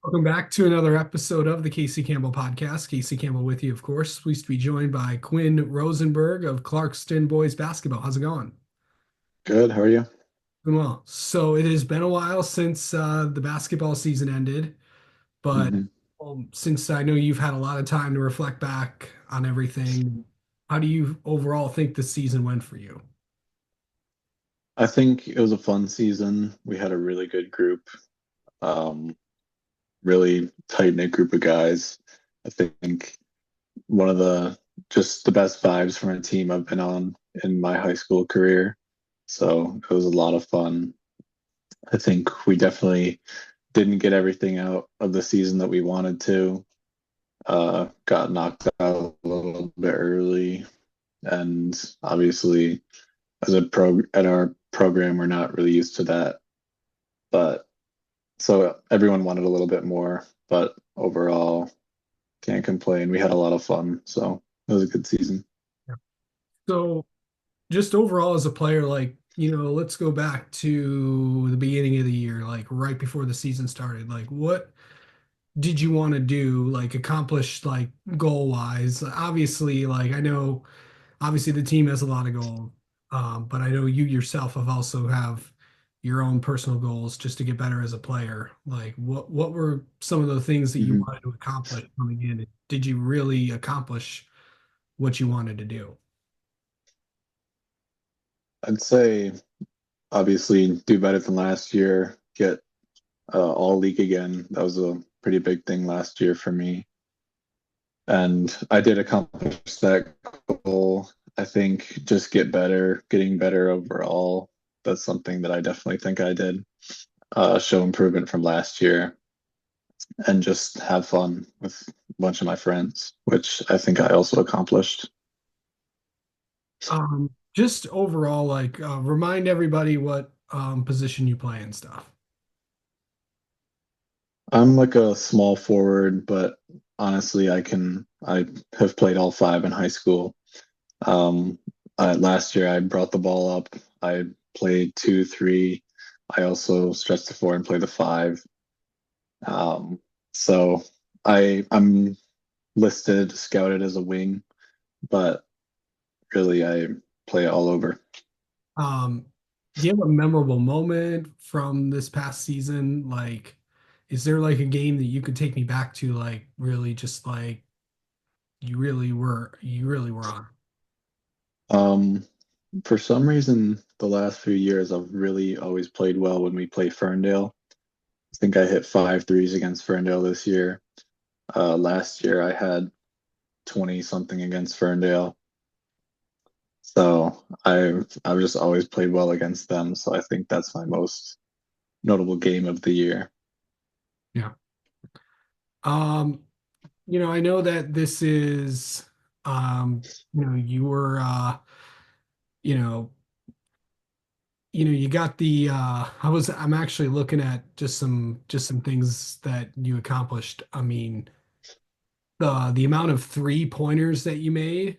Welcome back to another episode of the Casey Campbell podcast. Casey Campbell with you, of course. Pleased to be joined by Quinn Rosenberg of Clarkston Boys Basketball. How's it going? Good. How are you? Doing well. So it has been a while since the basketball season ended, but hmm since I know you've had a lot of time to reflect back on everything, how do you overall think the season went for you? I think it was a fun season. We had a really good group, um, really tight-knit group of guys. I think one of the just the best vibes from a team I've been on in my high school career. So it was a lot of fun. I think we definitely didn't get everything out of the season that we wanted to. Got knocked out a little bit early, and obviously as a pro at our program, we're not really used to that. But so everyone wanted a little bit more, but overall, can't complain. We had a lot of fun, so it was a good season. So just overall as a player, let's go back to the beginning of the year, like right before the season started. Like, what did you want to do, like accomplish, like goal wise? Obviously, like I know, obviously the team has a lot of goals, but I know you yourself have also have your own personal goals just to get better as a player. Like, what were some of the things that you hmm wanted to accomplish coming in? Did you really accomplish what you wanted to do? I'd say obviously do better than last year, get all league again. That was a pretty big thing last year for me. And I did accomplish that goal. I think just get better, getting better overall. That's something that I definitely think I did. Show improvement from last year and just have fun with a bunch of my friends, which I think I also accomplished. Just overall, like remind everybody what position you play and stuff. I'm like a small forward, but honestly, I have played all five in high school. Um, Last year, I brought the ball up. I played two, three. I also stretched the four and played the five. Um, so I'm listed, scouted as a wing, but really I play all over. Um, do you have a memorable moment from this past season? Like, is there like a game that you could take me back to, like really just like you really were on? Um, for some reason, the last few years, I've really always played well when we play Ferndale. I think I hit five threes against Ferndale this year. Last year, I had 20 something against Ferndale. So I've just always played well against them. So I think that's my most notable game of the year. Yeah. Um, I know that this is you were you know, you got the I'm actually looking at just some things that you accomplished. I mean, the amount of three pointers that you made,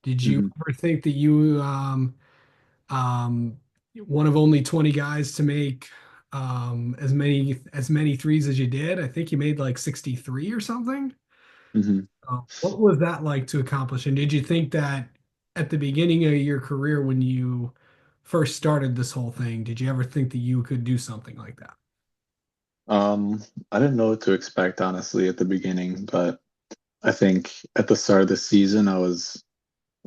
did you hmm ever think that you one of only 20 guys to make as many threes as you did? I think you made like 63 or something. hmm What was that like to accomplish? And did you think that at the beginning of your career when you first started this whole thing, did you ever think that you could do something like that? Um, I didn't know what to expect honestly at the beginning, but I think at the start of the season,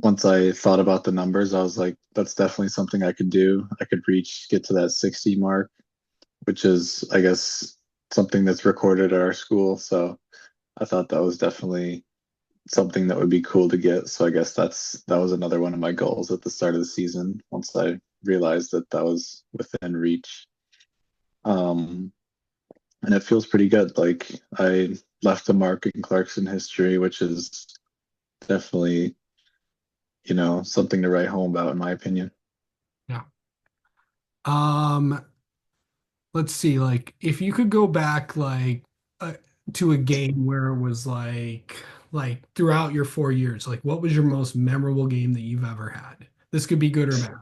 once I thought about the numbers, I was like, that's definitely something I could do. I could get to that 60 mark, which is, I guess, something that's recorded at our school. So I thought that was definitely something that would be cool to get. So I guess that was another one of my goals at the start of the season once I realized that that was within reach. Um, and it feels pretty good. Like I left a mark in Clarkson history, which is definitely, something to write home about, in my opinion. Yeah. Um, let's see, like if you could go back uh, to a game where it was like throughout your 4 years, like what was your most memorable game that you've ever had? This could be good or bad.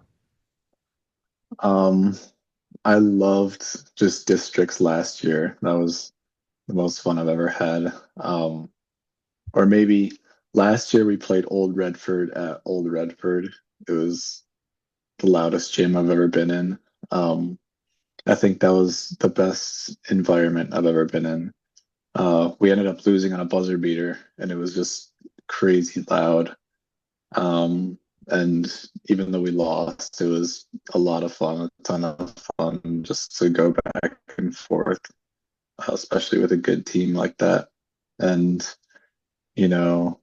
Um, I loved just districts last year. That was the most fun I've ever had. Or maybe last year we played Old Redford at Old Redford. It was the loudest gym I've ever been in. Um, I think that was the best environment I've ever been in. We ended up losing on a buzzer beater, and it was just crazy loud. And even though we lost, it was a lot of fun, a ton of fun just to go back and forth, especially with a good team like that. And, you know,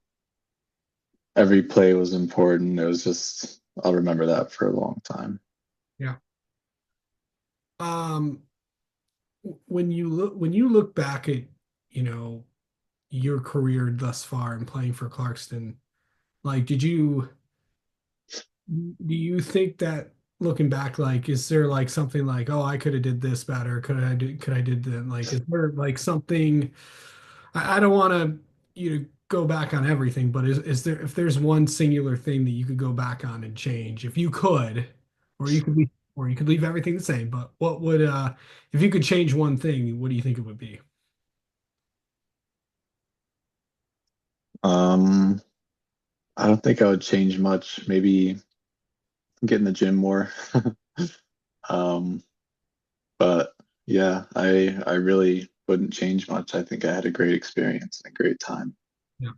every play was important. It was just, I'll remember that for a long time. Yeah. Um, when you look back at, you know, your career thus far and playing for Clarkston, like, do you think that looking back, like, is there like something like, oh, I could have did this better? Could I did that? Like, is there like something, I don't want you to go back on everything, but is there, if there's one singular thing that you could go back on and change, if you could, or you could leave, or you could leave everything the same, but what would, if you could change one thing, what do you think it would be? Um, I don't think I would change much. Maybe get in the gym more. Um, but yeah, I really wouldn't change much. I think I had a great experience and a great time. Yeah.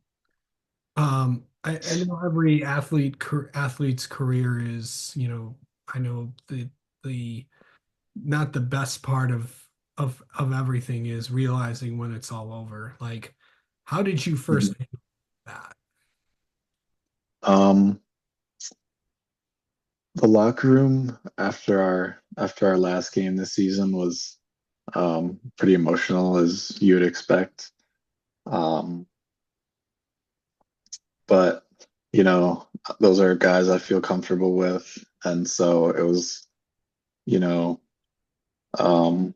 I know every athlete's career is, you know, I know the not the best part of everything is realizing when it's all over. Like, how did you Mhm. first think that? Um, the locker room after our last game this season was pretty emotional as you would expect. Um, but you know, those are guys I feel comfortable with, and so it was, you know, um,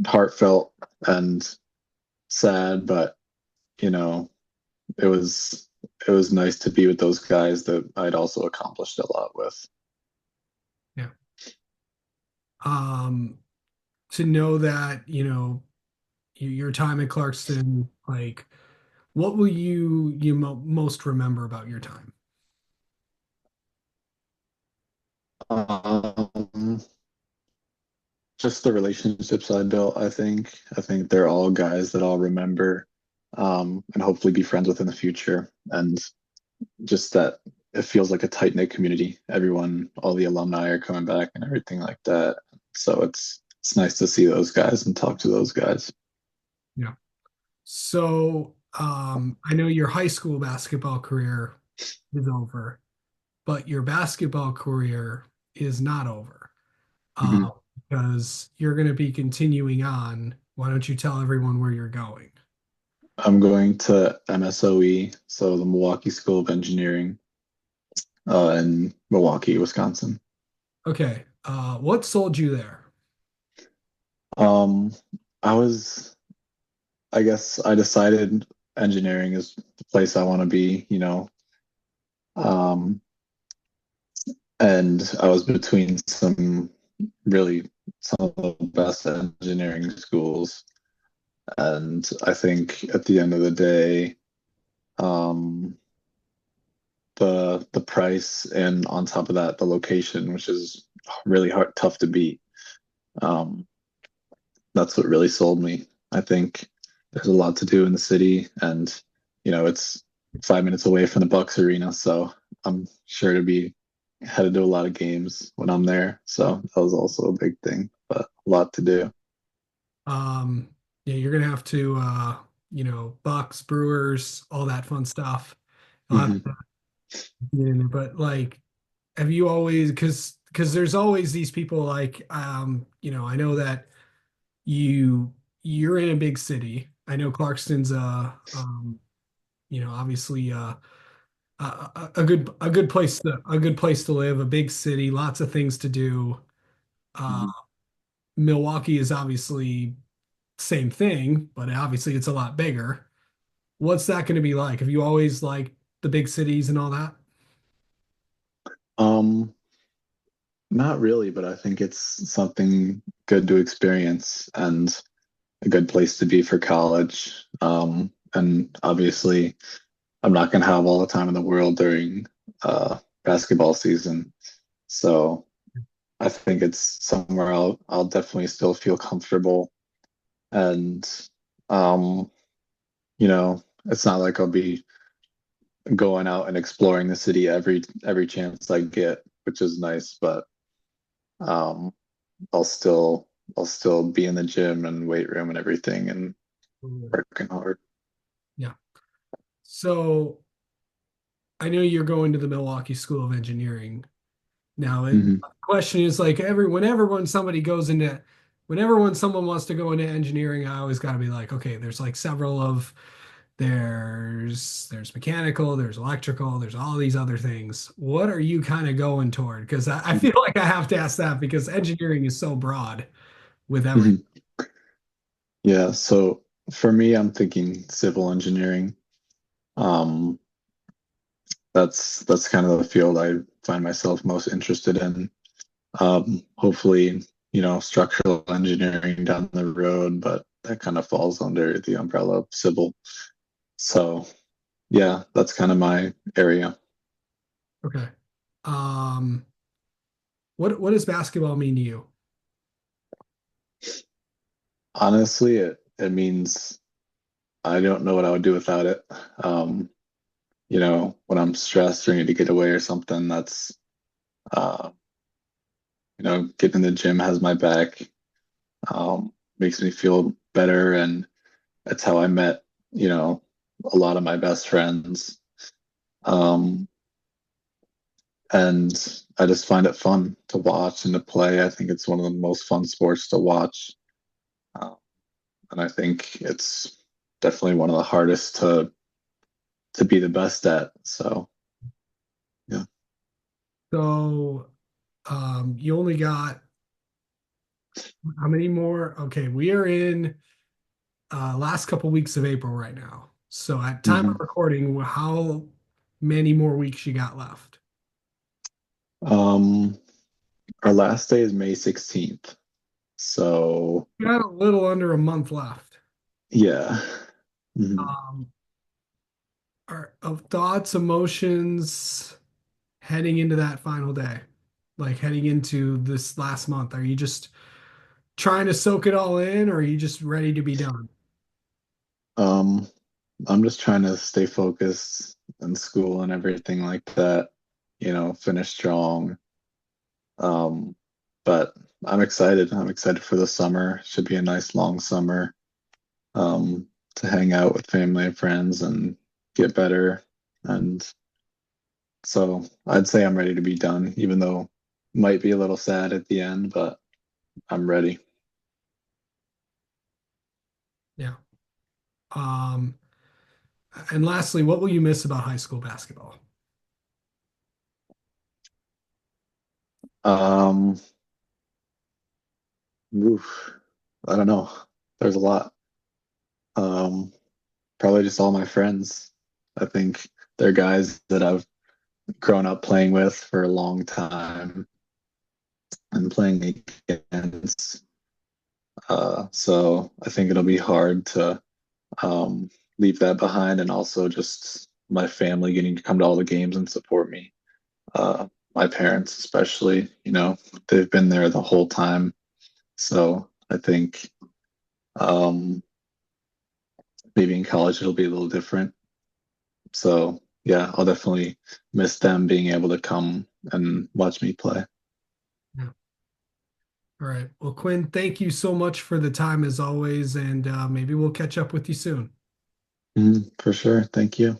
heartfelt and sad, but you know, it was it was nice to be with those guys that I'd also accomplished a lot with. Yeah. Um, to know that, you know, your time at Clarkston, like, what will you most remember about your time? Um, just the relationships I built, I think. I think they're all guys that I'll remember and hopefully be friends with in the future. And just that it feels like a tight knit community. Everyone, all the alumni are coming back and everything like that. So it's nice to see those guys and talk to those guys. Yeah. So, I know your high school basketball career is over, but your basketball career is not over. Mhm. Because you're going to be continuing on. Why don't you tell everyone where you're going? I'm going to MSOE, so the Milwaukee School of Engineering, in Milwaukee, Wisconsin. Okay. What sold you there? Um, I was, I guess I decided engineering is the place I want to be, you know. Um, and I was between really some of the best engineering schools. And I think at the end of the day, um, the price and on top of that, the location, which is really hard, tough to beat. Um, that's what really sold me. I think there's a lot to do in the city, and you know, it's 5 minutes away from the Bucks arena, so I'm sure to be headed to a lot of games when I'm there. So that was also a big thing, but a lot to do. Um, yeah, you're gonna have to, you know, Bucks, Brewers, all that fun stuff. You'll have Hmm. to get in there. But like, have you always, because there's always these people like, you know, I know that you're in a big city. I know Clarkston's, you know, obviously, a good place to live, a big city, lots of things to do. Uh, Hmm. Milwaukee is obviously same thing, but obviously it's a lot bigger. What's that going to be like? Have you always liked the big cities and all that? Um, Not really, but I think it's something good to experience. And a good place to be for college. And obviously, I'm not going to have all the time in the world during basketball season. So I think it's somewhere I'll definitely still feel comfortable. And um, it's not like I'll be going out and exploring the city every chance I get, which is nice, but um I'll still I'll still be in the gym and weight room and everything and working hard. Yeah. So I know you're going to the Milwaukee School of Engineering. Now, the Hmm. question is like when somebody goes into when someone wants to go into engineering, I always got to be like, okay, there's like several of there's mechanical, there's electrical, there's all these other things. What are you kind of going toward? Because I feel like I have to ask that because engineering is so broad with everything. Hmm. Yeah, so for me, I'm thinking civil engineering. Um, that's kind of the field I find myself most interested in. Hopefully, structural engineering down the road, but that kind of falls under the umbrella of civil. So yeah, that's kind of my area. Okay. Um, what does basketball mean to you? Honestly, it means I don't know what I would do without it. Um, when I'm stressed or need to get away or something, that's uh, getting in the gym has my back. Makes me feel better, and that's how I met, a lot of my best friends. Um, and I just find it fun to watch and to play. I think it's one of the most fun sports to watch. Uh, and I think it's definitely one of the hardest to be the best at. So yeah. So, you only got how many more? Okay, we are in last couple weeks of April right now. So at time of Hmm. recording, how many more weeks you got left? Um, our last day is May 16th. So You got a little under a month left. yeah. Mhm. Um, are of thoughts, emotions heading into that final day, like heading into this last month? Are you just trying to soak it all in, or are you just ready to be done? Um, I'm just trying to stay focused in school and everything like that, finish strong. Um, but I'm excited. I'm excited for the summer. Should be a nice long summer, to hang out with family and friends and get better. And so I'd say I'm ready to be done, even though it might be a little sad at the end, but I'm ready. Yeah. Um, and lastly, what will you miss about high school basketball? Um, oof, I don't know. There's a lot. Um, Probably just all my friends. I think they're guys that I've grown up playing with for a long time and playing against. So I think it'll be hard to leave that behind, and also just my family getting to come to all the games and support me. My parents, especially, they've been there the whole time. So I think um, maybe in college it'll be a little different. So yeah, I'll definitely miss them being able to come and watch me play. Yeah. All right. Well, Quinn, thank you so much for the time as always, and maybe we'll catch up with you soon. For sure. Thank you.